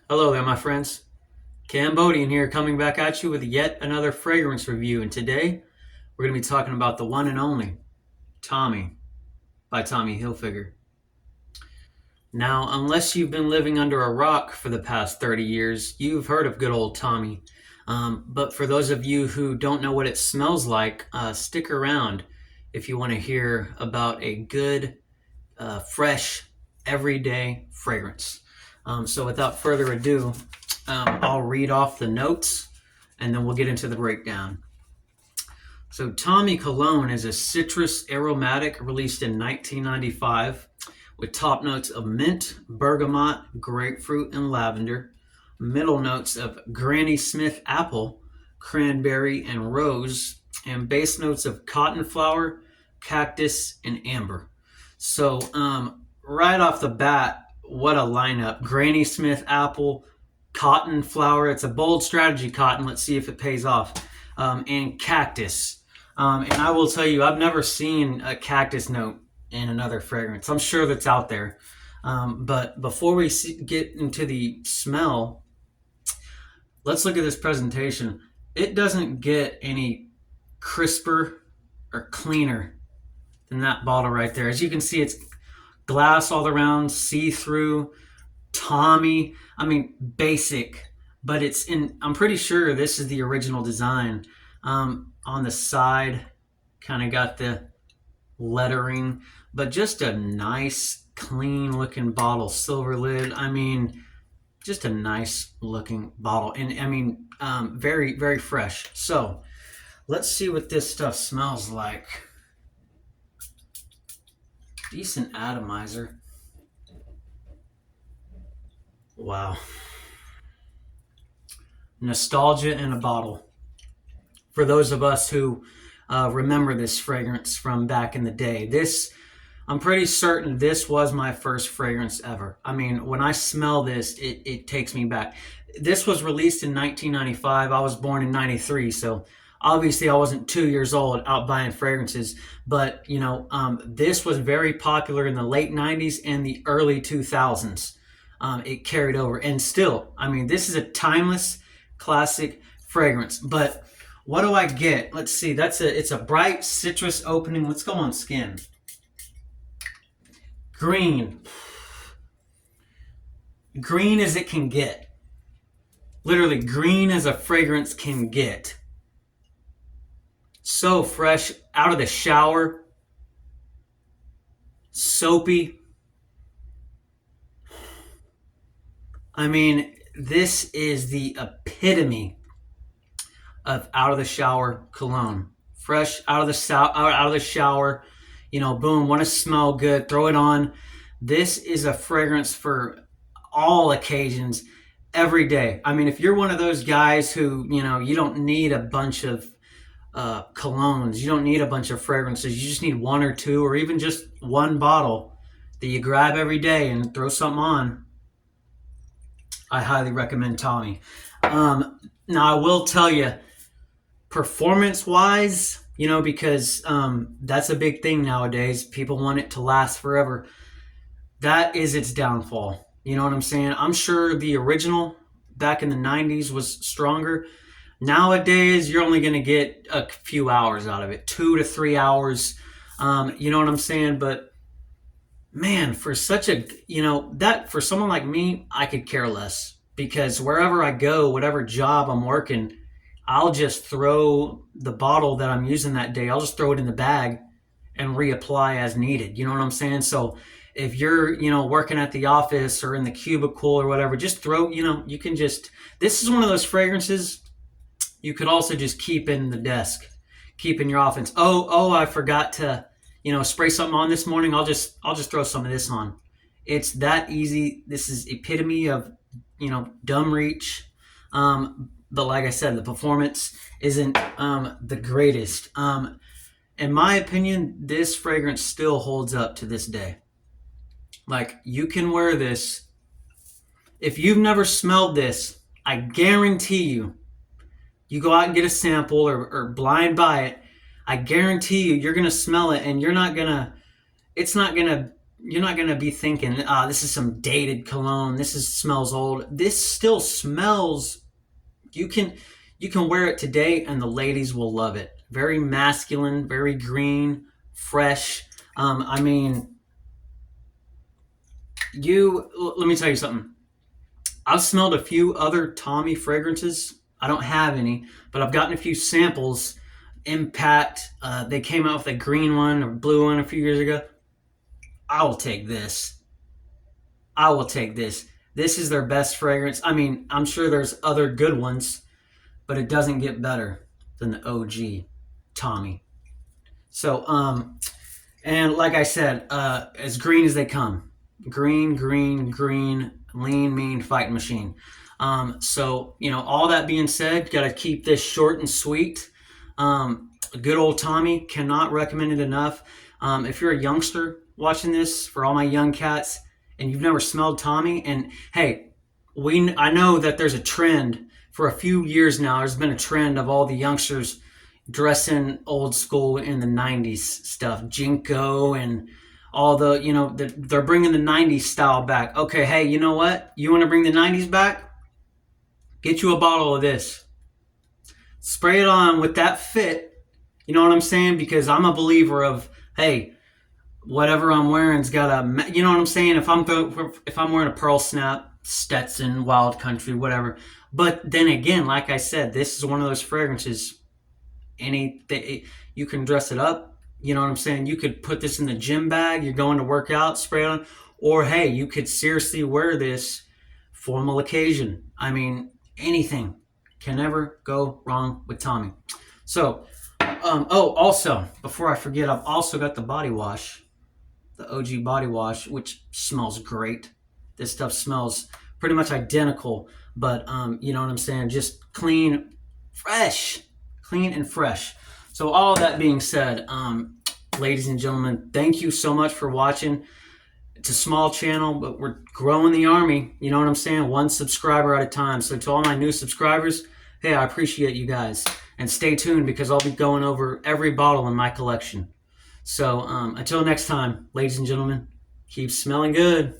Hello there, my friends. Cambodian here, coming back at you with yet another fragrance review. And today we're going to be talking about the one and only Tommy by Tommy Hilfiger. Now, unless you've been living under a rock for the past 30 years, you've heard of good old Tommy. But for those of you who don't know what it smells like, stick around if you want to hear about a good, fresh, everyday fragrance. So, without further ado, I'll read off the notes and then we'll get into the breakdown. So, Tommy Cologne is a citrus aromatic released in 1995 with top notes of mint, bergamot, grapefruit, and lavender, middle notes of Granny Smith apple, cranberry, and rose, and base notes of cotton flower, cactus, and amber. So, right off the bat, what a lineup. Granny Smith apple, cotton flower. It's a bold strategy, cotton. Let's see if it pays off. And cactus. And I will tell you, I've never seen a cactus note in another fragrance. I'm sure that's out there. But before we get into the smell, let's look at this presentation. It doesn't get any crisper or cleaner than that bottle right there. As you can see, it's glass all around, see-through, Tommy. I mean, basic, but I'm pretty sure this is the original design. On the side, kind of got the lettering, but just a nice, clean looking bottle, silver lid. I mean, just a nice looking bottle. And I mean, very, very fresh. So let's see what this stuff smells like. Decent atomizer. Wow. Nostalgia in a bottle. For those of us who remember this fragrance from back in the day, I'm pretty certain this was my first fragrance ever. I mean, when I smell this, it takes me back. This was released in 1995. I was born in 93, so obviously I wasn't 2 years old out buying fragrances, but this was very popular in the late 90s and the early 2000s. It carried over, and still, I mean, this is a timeless classic fragrance. But what do I get? Let's see. It's a bright citrus opening. Let's go on skin. Green. Green as it can get. Literally green as a fragrance can get. So fresh, out of the shower. Soapy. I mean, this is the epitome of out of the shower cologne. Fresh out of the shower, boom, want to smell good, throw it on. This is a fragrance for all occasions, every day. I mean, if you're one of those guys who, you don't need a bunch of colognes, you don't need a bunch of fragrances, you just need one or two or even just one bottle that you grab every day and throw something on, I highly recommend Tommy. Now, I will tell you, performance-wise, because that's a big thing nowadays. People want it to last forever. That is its downfall. You know what I'm saying? I'm sure the original back in the 90s was stronger. Nowadays, you're only going to get a few hours out of it, 2 to 3 hours. You know what I'm saying? But man, for such a, that for someone like me, I could care less, because wherever I go, whatever job I'm working, I'll just throw the bottle that I'm using that day, I'll just throw it in the bag and reapply as needed. You know what I'm saying? So if you're, working at the office or in the cubicle or whatever, just throw, you can just, this is one of those fragrances you could also just keep in the desk, keep in your office. Oh, I forgot to, spray something on this morning. I'll just throw some of this on. It's that easy. This is epitome of, dumb reach. But like I said, the performance isn't the greatest. In my opinion, this fragrance still holds up to this day. Like, you can wear this. If you've never smelled this, I guarantee you go out and get a sample or blind buy it, I guarantee you're going to smell it and it's not going to you're not gonna be thinking, ah, this is some dated cologne. Smells old. This still smells. You can you can wear it today, and the ladies will love it. Very masculine, very green, fresh. I mean, let me tell you something. I've smelled a few other Tommy fragrances. I don't have any, but I've gotten a few samples. Impact. They came out with a green one or blue one a few years ago. I will take this. I will take this. This is their best fragrance. I mean, I'm sure there's other good ones, but it doesn't get better than the OG Tommy. So, and like I said, as green as they come. Green, green, green, lean, mean, fighting machine. So, all that being said, got to keep this short and sweet. Good old Tommy, cannot recommend it enough. If you're a youngster watching this, for all my young cats, and you've never smelled Tommy, and hey, I know that there's a trend for a few years now. There's been a trend of all the youngsters dressing old school in the 90s stuff, Jinko and all they're bringing the 90s style back. Okay, hey, you know what? You want to bring the 90s back? Get you a bottle of this. Spray it on with that fit. You know what I'm saying? Because I'm a believer of, hey, whatever I'm wearing's got a, you know what I'm saying? If I'm wearing a Pearl Snap, Stetson, Wild Country, whatever. But then again, like I said, this is one of those fragrances. You can dress it up. You know what I'm saying? You could put this in the gym bag. You're going to work out, spray it on. Or hey, you could seriously wear this formal occasion. I mean, anything can never go wrong with Tommy. So, also, before I forget, I've also got the body wash, the OG body wash, which smells great. This stuff smells pretty much identical, but you know what I'm saying? Just clean, fresh, clean and fresh. So all that being said, ladies and gentlemen, thank you so much for watching. It's a small channel, but we're growing the army. You know what I'm saying? One subscriber at a time. So to all my new subscribers, hey, I appreciate you guys. And stay tuned because I'll be going over every bottle in my collection. So until next time, ladies and gentlemen, keep smelling good.